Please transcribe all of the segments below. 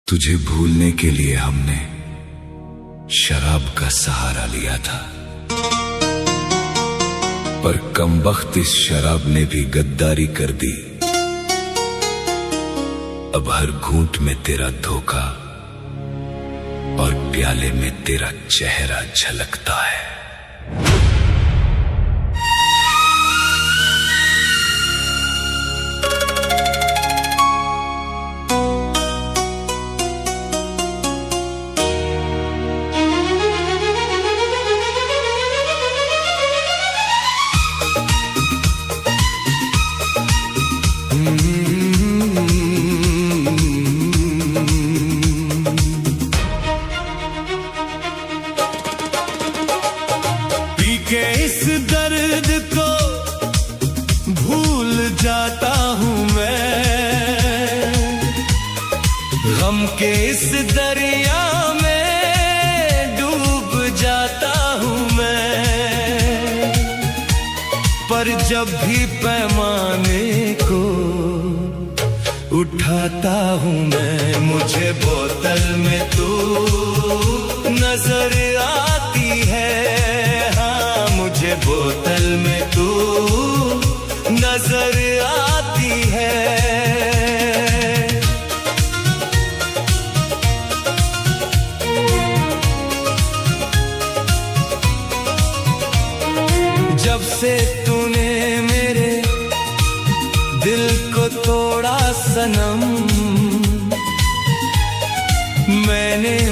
तुझे भूलने के लिए हमने शराब का सहारा लिया था, पर कमबख्त इस शराब ने भी गद्दारी कर दी। अब हर घूंट में तेरा धोखा और प्याले में तेरा चेहरा झलकता है। के इस दर्द को भूल जाता हूँ मैं, गम के इस दरिया में डूब जाता हूँ मैं। पर जब भी पैमाने को उठाता हूँ मैं, मुझे बोतल में तू नजर आती है। मुझे बोतल में तू नजर आती है। जब से तूने मेरे दिल को तोड़ा सनम,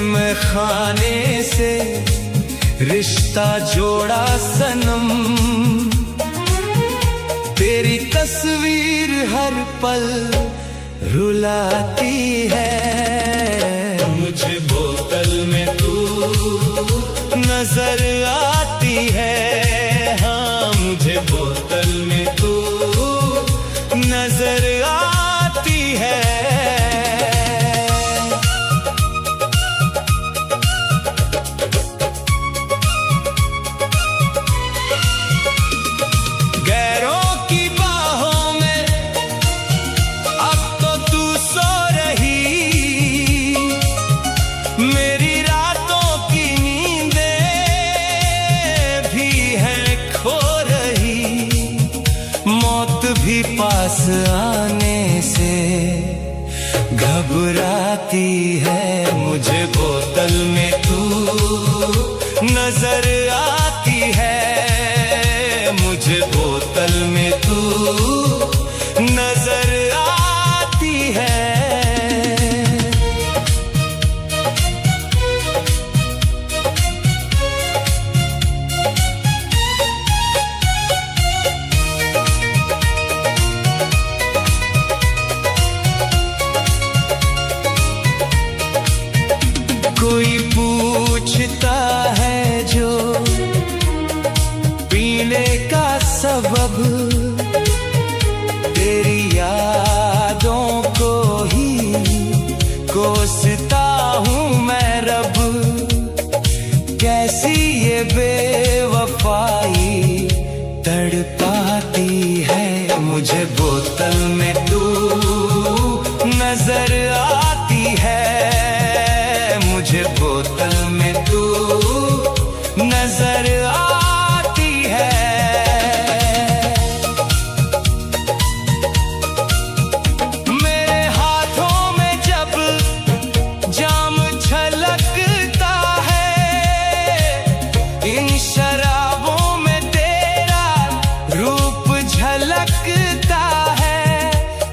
मैं खाने से रिश्ता जोड़ा सनम। तेरी तस्वीर हर पल रुलाती है। मुझे बोतल में तू नजर आती है। हाँ, मुझे बोतल में तू नजर आती है। भी पास आने से घबराती है। मुझे बोतल में तू नजर आती है। मुझे बोतल में तू नजर आती है। कोई पूछता है जो पीने का सबब, तेरी यादों को ही कोसता हूँ मैं रब। कैसी ये बेवफाई तड़पाती है। मुझे बोतल में तू नजर आती है। मुझे बोतल में तू नजर आती है। मेरे हाथों में जब जाम छलकता है, इन शराबों में तेरा रूप झलकता है।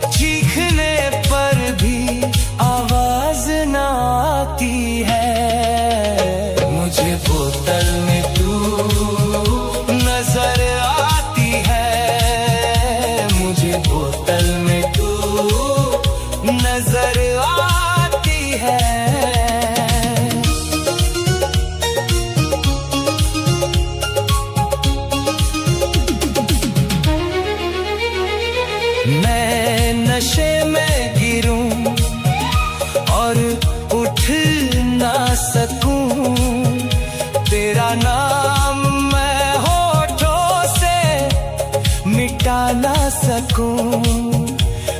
चीखने पर भी आवाज ना आती है। मुझे बोतल में तू नजर आती है। मुझे बोतल में तू नजर आती है। मैं नशे में गिरूं और उठ ना सकूं, तेरा नाम मैं होठों से मिटा ना सकूं।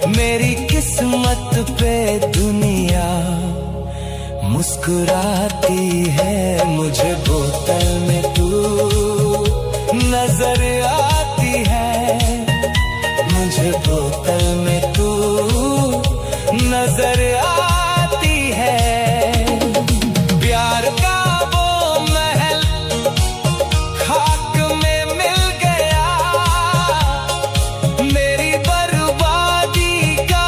मेरी किस्मत पे दुनिया मुस्कुराती है, मुझे बोतल में तू नजर आती है, मुझे बोतल में तू नजर आती है। प्यार का वो महल खाक में मिल गया, मेरी बर्बादी का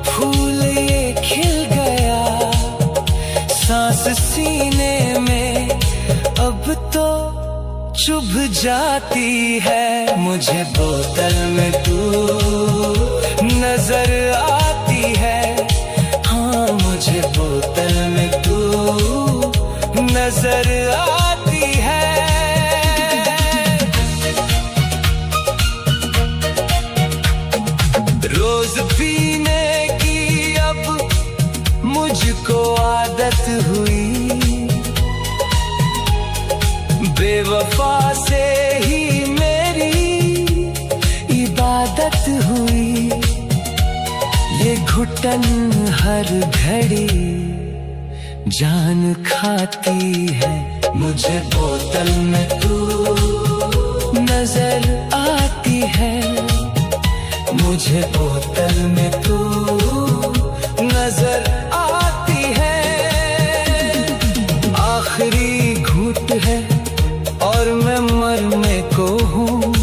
फूल ये खिल गया। सांस सीने में अब तो चुभ जाती है, मुझे बोतल में तू नजर आती है, हाँ मुझे बोतल में तू नजर आती है। रोज पीने की अब मुझको आदत हुई, बेवफा से ही मेरी इबादत हुई। ये घुटन हर घड़ी जान खाती है, मुझे बोतल में तू नजर आती है, मुझे बोतल में तू नजर आती है। आखिरी घूंट है और मैं मरने को हूँ,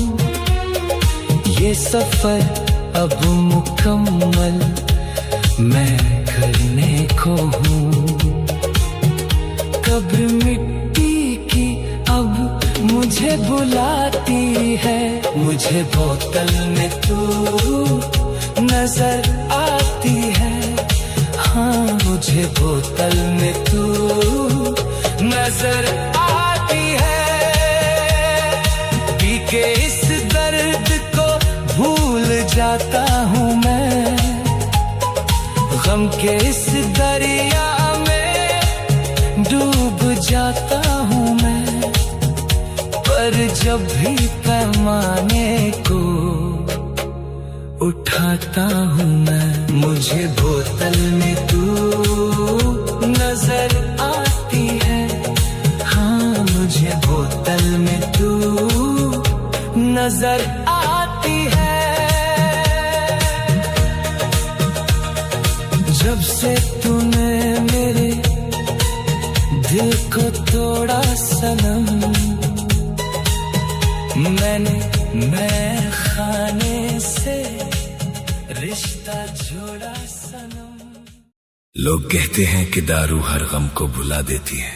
ये सफर अब मुकम्मल मैं करने को हूँ। कब्र मिट्टी की अब मुझे बुलाती है, मुझे बोतल में तू नजर आती है, हाँ मुझे बोतल में तू नजर आती है। पी के इस दर्द को भूल जाता हूँ मैं, गम के इस दरिया में डूब जाता हूँ मैं। पर जब भी पैमाने को उठाता हूँ मैं, मुझे बोतल में तू नजर आती है, हाँ मुझे बोतल में तू नजर आती है। जब से तूने मेरे दिल को तोड़ा सनम, मैं खाने से रिश्ता जोड़ा सनम। लोग कहते हैं कि दारू हर गम को भुला देती है,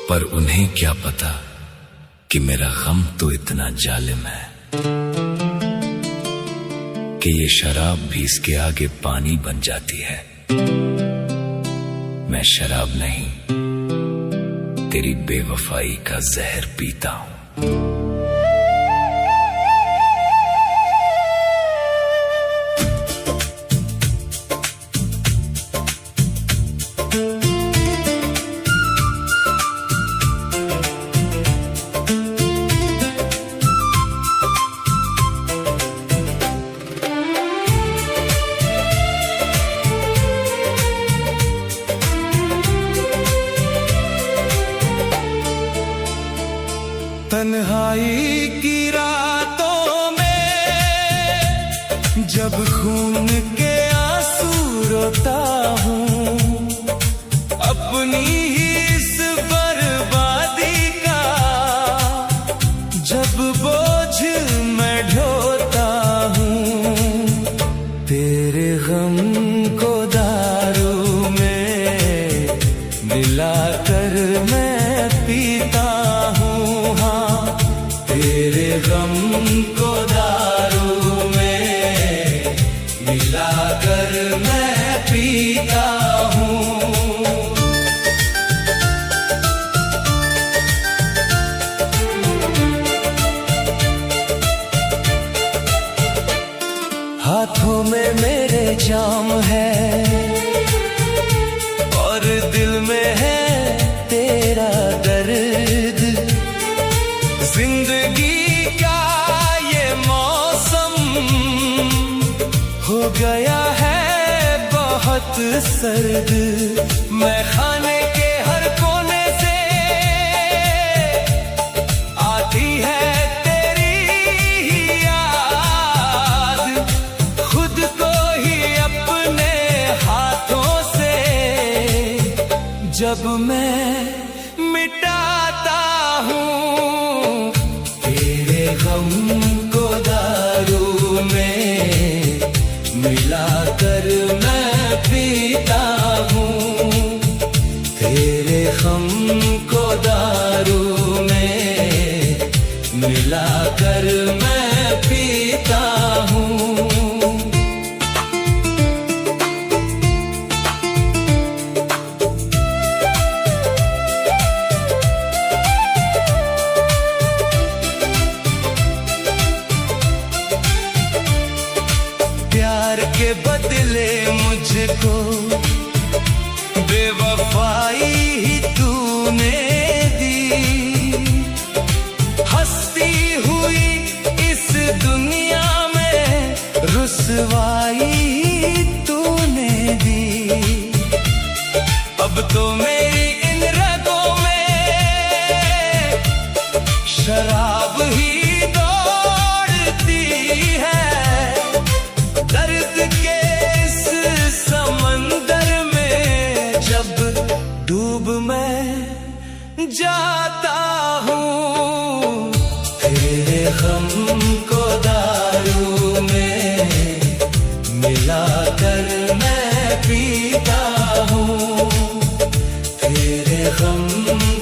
पर उन्हें क्या पता कि मेरा गम तो इतना जालिम है कि ये शराब भी इसके आगे पानी बन जाती है। मैं शराब नहीं, तेरी बेवफाई का जहर पीता हूं। तन्हाई की रातों में जब खून के आंसू रोता हूँ, अपनी ही इस बर्बादी का जब बोझ मैं ढोता हूँ, तेरे गम को दारू में मिलाकर मैं पीता हूँ, हाँ तेरे गम को दारू में मिलाकर मैं पीता हूँ। हाथों में मेरे जाम है और दिल में है तेरा दर्द। जिंदगी का ये मौसम हो गया है बहुत बहुत सर्द, मैं खाने के हर कोने से आती है तेरी ही याद, खुद को ही अपने हाथों से जब मैं मिटाता हूँ तेरे गम को दारू में मिलाकर मैं पीता हूँ, तेरे गम को दारू में मिलाकर मैं पीता हूँ। प्यार के बदले मुझको बेवफाई ही तूने दी, हंसती हुई इस दुनिया में रुसवाई ही तूने दी। अब तो मेरी इन रगों में शराब ही दौड़ती है, दर्द के इस समंदर में जब डूब मैं जाता हूँ, तेरे गम को दारू में मिलाकर मैं पीता हूँ, तेरे गम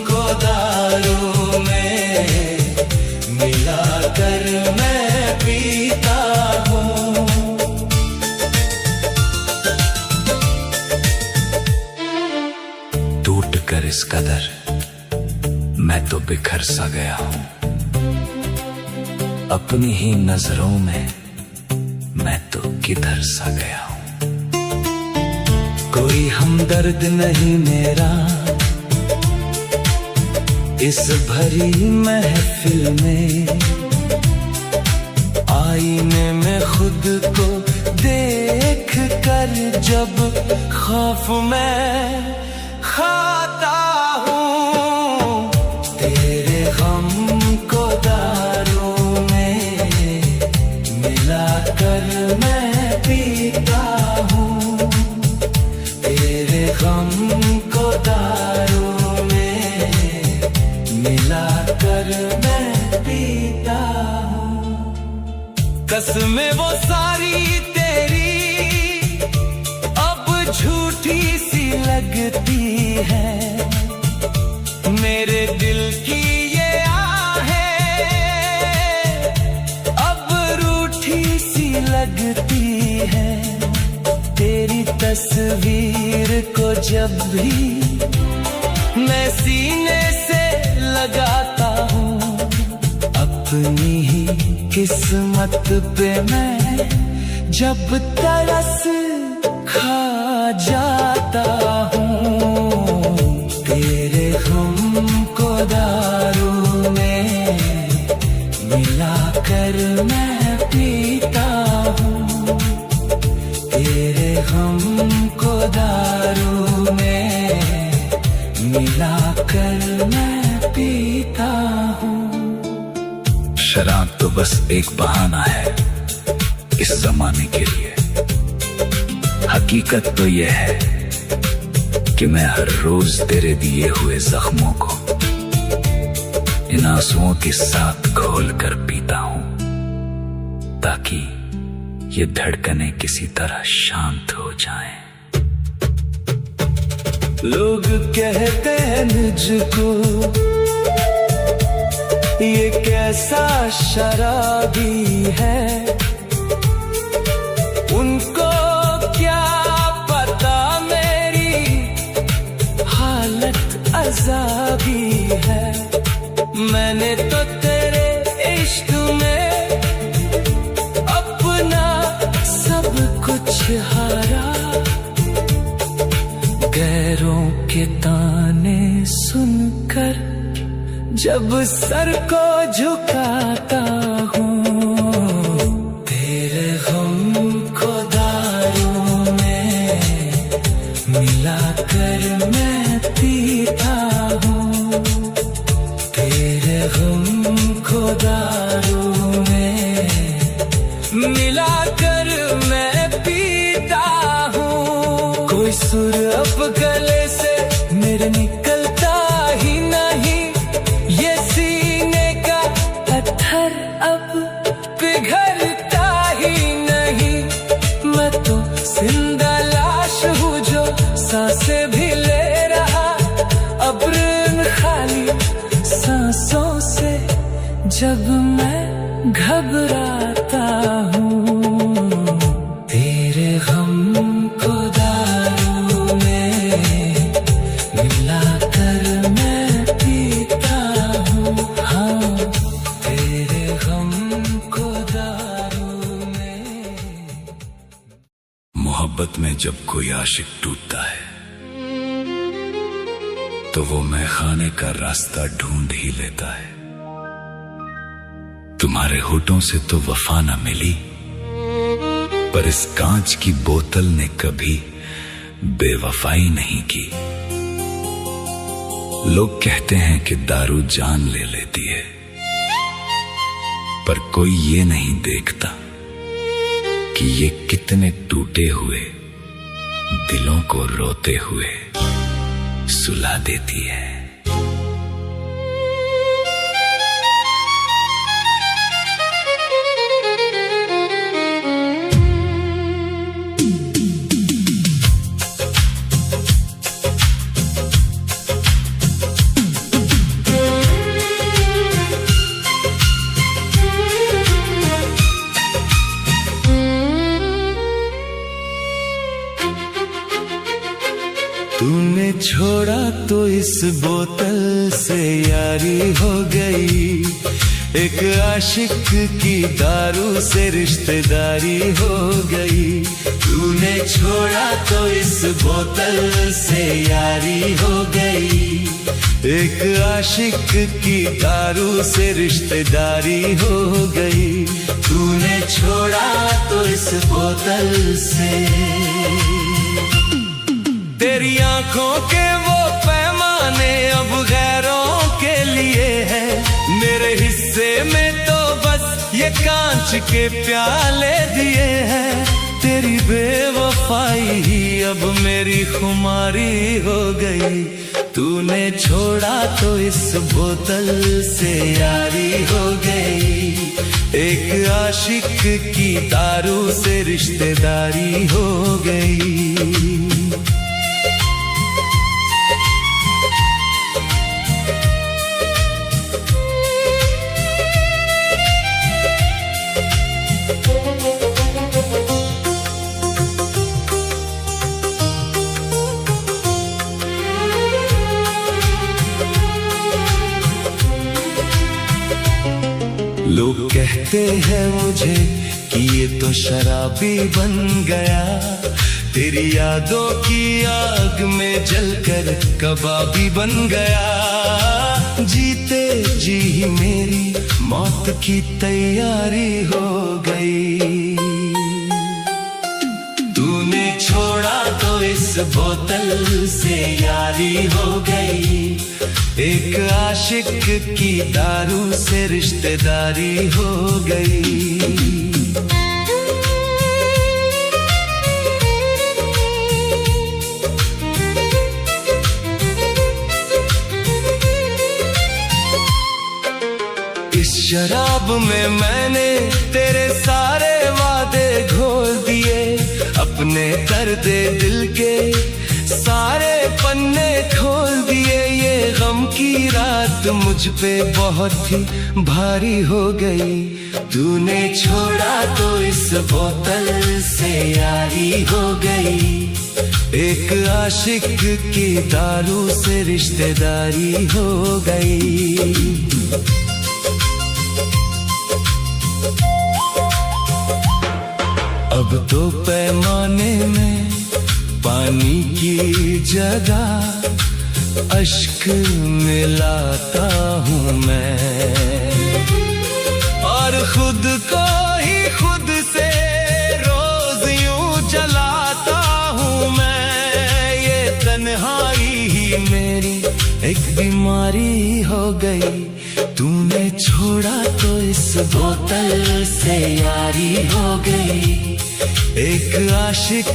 को दारू में मिलाकर मैं पीता हूँ। टूट कर इस कदर मैं तो बिखर सा गया हूं, अपनी ही नजरों में मैं तो किधर सा गया हूं। कोई हमदर्द नहीं मेरा इस भरी महफिल में, आईने में खुद को देख कर जब खौफ मैं खाता हूँ, तेरे गम को दारू में मिलाकर मैं पीता हूँ, तेरे गम को दारू में मिलाकर मैं पीता हूँ। कसमें वो सारी तेरी अब झूठी सी लगती है, मेरे दिल की ये आहें अब रूठी सी लगती है, तेरी तस्वीर को जब भी मैं सीने से लगाता हूँ, अपनी ही किस्मत पे मैं जब तरस खा जाता हूँ, तेरे गम को दारू में मिलाकर मैं पीता हूँ, तेरे गम को दारू में मिलाकर मैं पीता हूँ। शराब तो बस एक बहाना है इस जमाने के लिए, हकीकत तो यह है कि मैं हर रोज तेरे दिए हुए जख्मों को इन आंसुओं के साथ घोल कर पीता हूं, ताकि ये धड़कनें किसी तरह शांत हो जाएं। लोग कहते हैं मुझको ये कैसा शराबी है, उनको क्या पता मेरी हालत अज़ाबी है। मैंने तो तेरे इश्क में अपना सब कुछ हारा, गैरों के ताने सुनकर जब सर को झुकाता हूँ, तेरे गम को दारू में दारू में मिलाकर मैं पीता हूँ। कोई सुर अब गले से मेरे निकलता ही नहीं, ये सीने का पत्थर अब पिघलता ही नहीं। मैं तो जिंदा लाश हूँ जो सांसें भी ले रहा, अब खाली सांसों से जब मैं घबराता हूँ। तेरे गम को दारू में मिलाकर मैं पीता हूँ। हाँ, तेरे गम को दारू में। मोहब्बत में जब कोई आशिक टूटता है तो वो मैखाने का रास्ता ढूंढ ही लेता है। तुम्हारे होठों से तो वफा न मिली, पर इस कांच की बोतल ने कभी बेवफाई नहीं की। लोग कहते हैं कि दारू जान ले लेती है, पर कोई ये नहीं देखता कि ये कितने टूटे हुए दिलों को रोते हुए सुला देती है। तूने छोड़ा तो इस बोतल से यारी हो गई, एक आशिक की दारू से रिश्तेदारी हो गई। तूने छोड़ा तो इस बोतल से यारी हो गई, एक आशिक की दारू से रिश्तेदारी हो गई। तूने छोड़ा तो इस बोतल से। तेरी आंखों के वो पैमाने अब गैरों के लिए है, मेरे हिस्से में तो बस ये कांच के प्याले दिए हैं। तेरी बेवफाई ही अब मेरी खुमारी हो गई। तूने छोड़ा तो इस बोतल से यारी हो गई, एक आशिक की दारू से रिश्तेदारी हो गई। लोग कहते हैं मुझे कि ये तो शराबी बन गया, तेरी यादों की आग में जलकर कबाबी बन गया। जीते जी ही मेरी मौत की तैयारी हो गई। तूने छोड़ा तो इस बोतल से यारी हो गई, एक आशिक की दारू से रिश्तेदारी हो गई। इस शराब में मैंने तेरे सारे वादे घोल दिए, अपने दर्द दिल के सारे पन्ने खोल दिए। ये गम की रात मुझ पे बहुत ही भारी हो गई। तूने छोड़ा तो इस बोतल से यारी हो गई, एक आशिक की दारू से रिश्तेदारी हो गई। अब तो पैमाने में पानी की जगह अश्क मिलाता हूँ मैं, और खुद को ही खुद से रोज यूं जलाता हूँ मैं। ये तन तन्हाई ही मेरी एक बीमारी हो गई। तूने छोड़ा तो इस बोतल से यारी हो गई। एक आशिक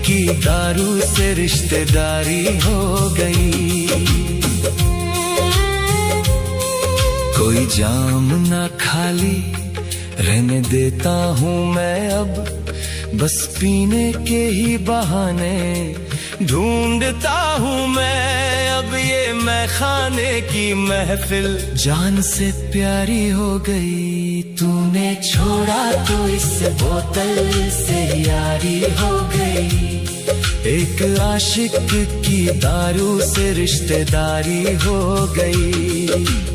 की दारू से रिश्तेदारी हो गई। कोई जाम ना खाली रहने देता हूँ मैं अब, बस पीने के ही बहाने ढूंढता हूँ मैं अब। ये मैं खाने की महफिल जान से प्यारी हो गई। तूने छोड़ा तो इस बोतल से यारी हो गई। एक आशिक की दारू से रिश्तेदारी हो गई।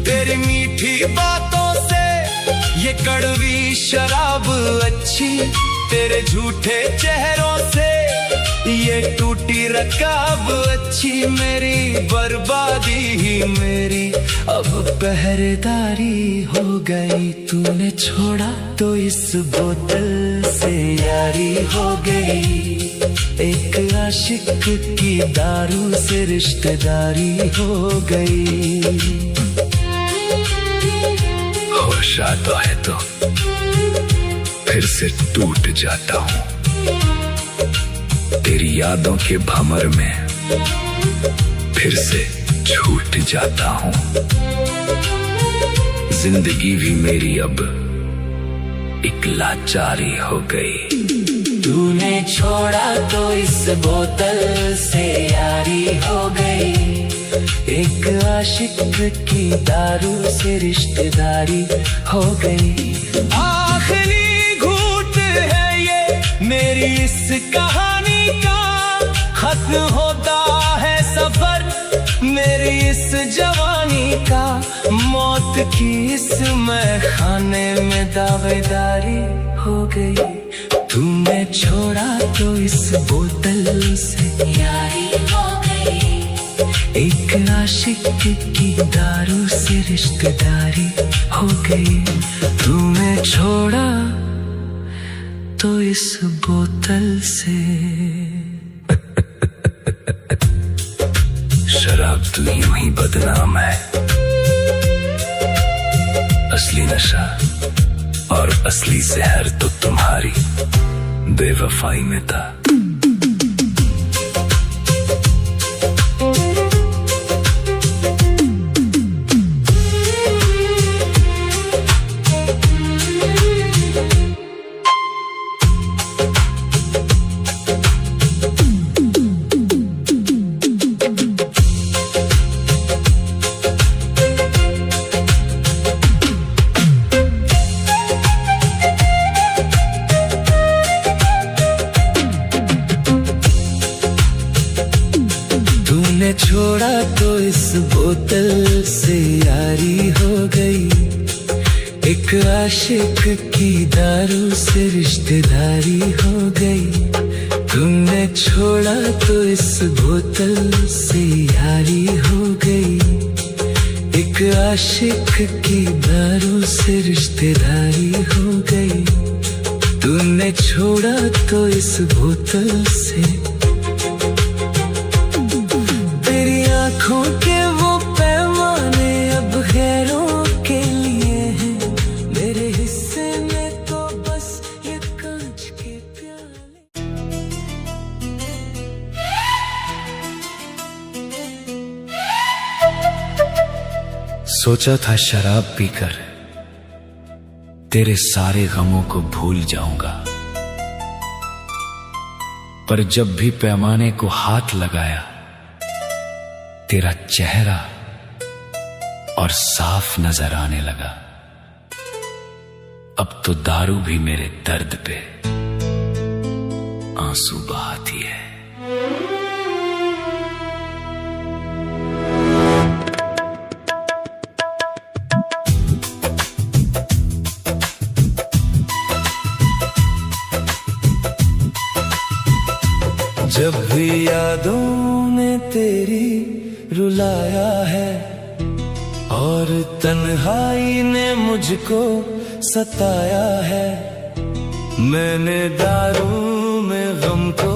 तेरी मीठी बातों से ये कड़वी शराब अच्छी, तेरे झूठे चेहरों से ये टूटी रकाब अच्छी। मेरी बर्बादी ही मेरी अब पहरेदारी हो गई। तूने छोड़ा तो इस बोतल से यारी हो गई। एक आशिक की दारू से रिश्तेदारी हो गई। होश आता है तो फिर से टूट जाता हूँ। तेरी यादों के भंवर में फिर से छूट जाता हूँ। जिंदगी भी मेरी अब एक लाचारी हो गई। तूने छोड़ा तो इस बोतल से यारी हो गई। एक आशिक की दारू से रिश्तेदारी हो गई। आखिरी घूंट है ये मेरी इस कहानी का, खत्म होता है सफर मेरी इस जवानी का। मौत की इस मैखाने में दावेदारी हो गई। तूने छोड़ा तो इस बोतल से यारी हो गई। एक आशिक की दारू से रिश्तेदारी हो गई। तूने छोड़ा तो इस बोतल से। शराब तो यूं ही बदनाम है, असली नशा और असली जहर तो तुम्हारी बेवफाई में था। तूने छोड़ा तो इस बोतल से यारी हो गई। एक आशिक की दारू से रिश्तेदारी हो गई। तूने छोड़ा तो इस बोतल से यारी हो गई। एक आशिक की दारू से रिश्तेदारी हो गई। तूने छोड़ा तो इस बोतल से। आँखों के वो पैमाने अब गैरों के लिए हैं। मेरे हिस्से में तो बस ये कांच के प्याले। सोचा था शराब पीकर तेरे सारे गमों को भूल जाऊंगा, पर जब भी पैमाने को हाथ लगाया तेरा चेहरा और साफ नजर आने लगा। अब तो दारू भी मेरे दर्द पे आंसू बहाती है। जब भी यादों ने तेरी रुलाया है और तन्हाई ने मुझको सताया है, मैंने दारू में गम को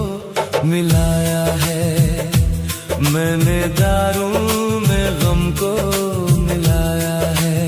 मिलाया है। मैंने दारू में गम को मिलाया है।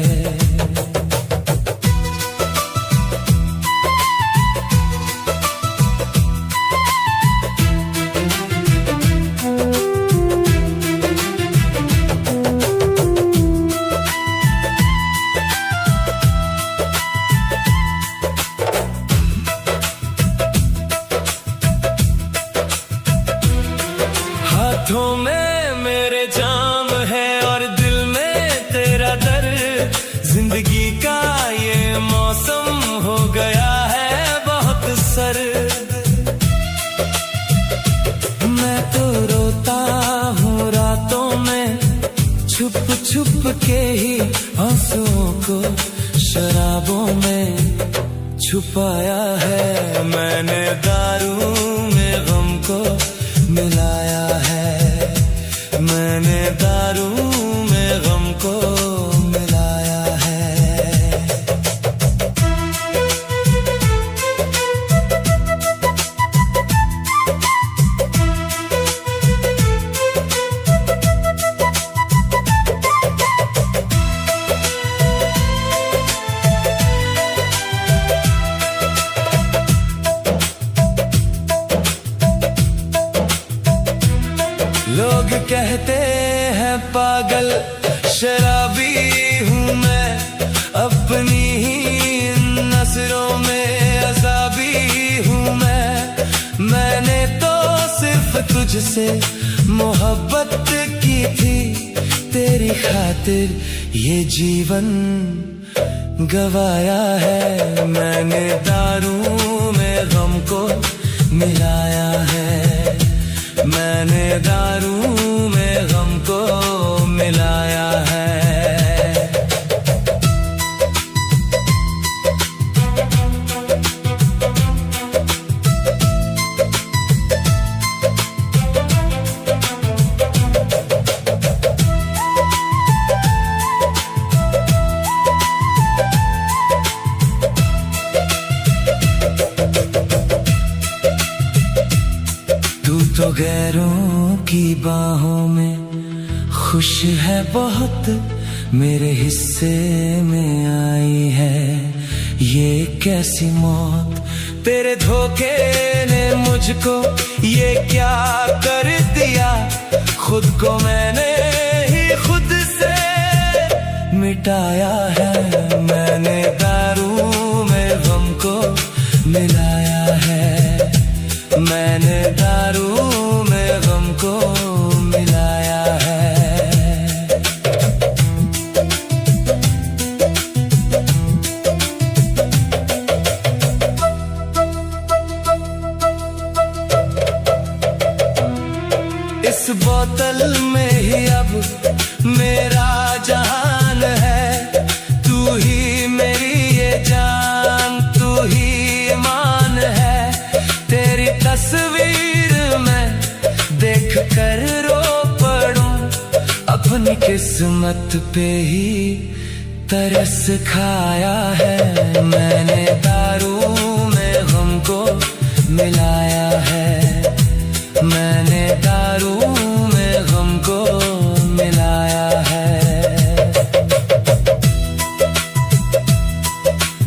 हाथों में मेरे जाम है और दिल में तेरा दर्द, जिंदगी का ये मौसम हो गया है बहुत सर्द। मैं तो रोता हूँ रातों में, छुप छुप के ही आंसुओं को शराबों में छुपाया है। मैंने दारू में गम को मिलाया है, मैंने दारू में गम को मिलाया है। लोग कहते हैं पागल शराबी हूँ मैं, अपनी ही नजरों में अज़ाबी हूँ मैं। मैंने तो सिर्फ तुझसे मोहब्बत की थी, तेरी खातिर ये जीवन गवाया है। मैंने दारू में गम को मिलाया है, मैंने दारू में गम को मिलाया है। तू तो गैरों की बाहों में खुश है बहुत, मेरे हिस्से में आई है ये कैसी मौत। तेरे धोखे ने मुझको ये क्या कर दिया, खुद को मैंने ही खुद से मिटाया है। मैंने दारू में गम को मिलाया है, मैंने दारू में गम को मिलाया है। इस बोतल में ही अब मेरा जहान है, तू ही मेरी ये जान, तू ही ईमान है। तेरी तस्वीर मैं देख कर रो पड़ूं, अपनी किस्मत पे ही तरस खाया है। मैंने दारू में गम को मिलाया है, मैंने दारू में गम को मिलाया है।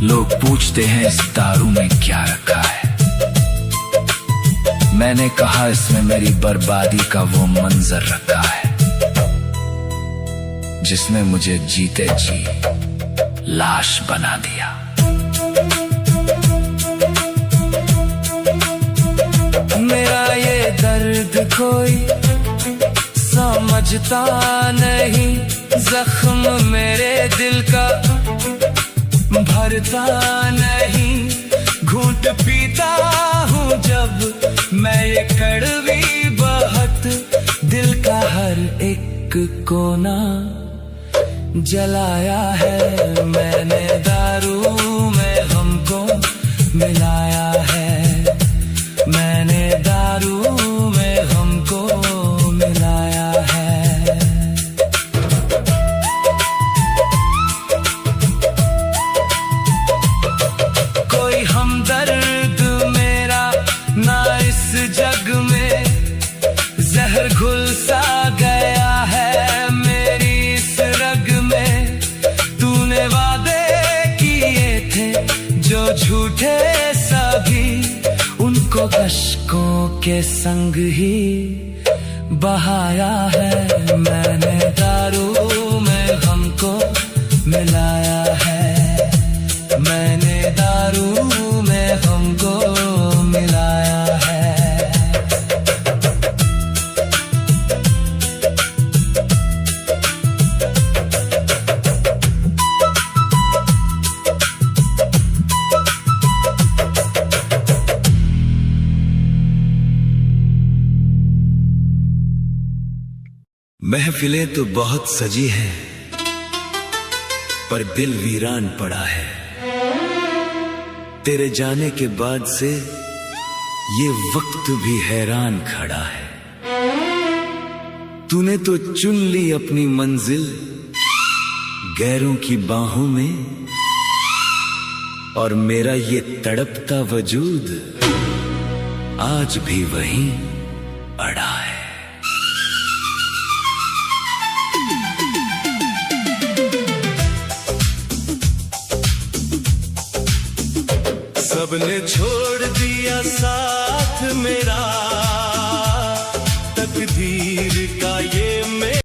लोग पूछते हैं इस दारू में क्या रखा है, मैंने कहा इसमें मेरी बर्बादी का वो मंजर रखा है, जिसने मुझे जीते जी लाश बना दिया। मेरा ये दर्द कोई समझता नहीं, जख्म मेरे दिल का भरता नहीं। घूंट पीता हूँ जब मैं ये कड़वी बहत, दिल का हर एक कोना जलाया है। मैंने दारू में गम को मिलाया है, मैंने दारू में गम को मिलाया है। कोई हमदर्द मेरा ना इस जग में, जहर घुल सा के संग ही बहाया है। मैंने दारू में हमको मिलाया है, मैंने दारू में हमको मिलाया है। महफिलें तो बहुत सजी हैं, पर दिल वीरान पड़ा है। तेरे जाने के बाद से ये वक्त भी हैरान खड़ा है। तूने तो चुन ली अपनी मंजिल गैरों की बाहों में, और मेरा ये तड़पता वजूद आज भी वहीं अड़ा है। सबने छोड़ दिया साथ मेरा, तकदीर का ये